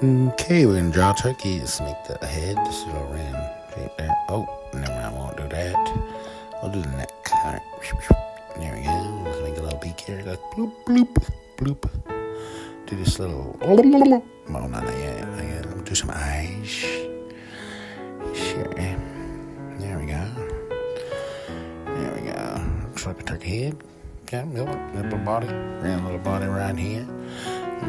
Okay, we're gonna draw turkey. Let's make the head. This is a round shape there. Oh, never mind, I won't do that. We'll do the neck. Alright. There we go. Let's make a little beak here. Like bloop, bloop, bloop. Do this little. Oh, not yet. Let me do some eyes. Sure. There we go. Looks like a turkey head. Yeah, little body. Round little body right here.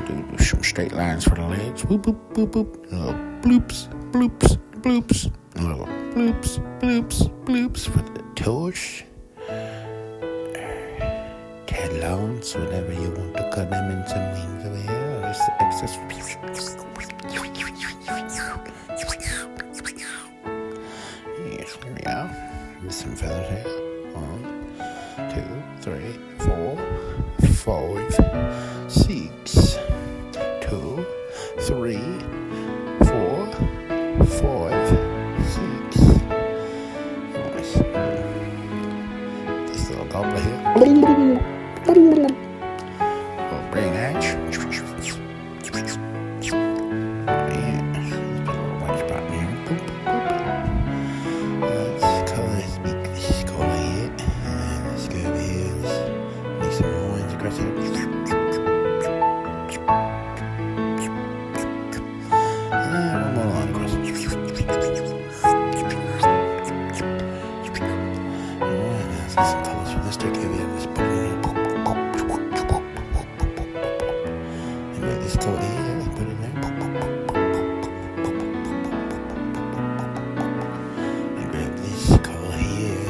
Do some straight lines for the legs. Boop, boop, boop, boop. Little bloops, bloops, bloops. Little bloops, bloops, bloops for the toes. Talons, whatever you want to cut them in some wings over here. Or just excess. Yes, here we go. There's some feathers here. 1, 2, 3, 4, 5, 6, 2, 3, 4, 5, 6. Nice. This little gobbler here. Little brain hatch. Some colors from this turkey over here. Let's put it in here. And make this coat here. Let's put it in there. And grab this color here.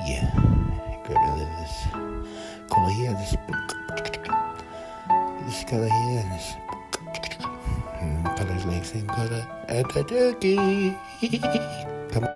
Yeah. Grab a little of this color here. This color here and this color's like same color as the turkey.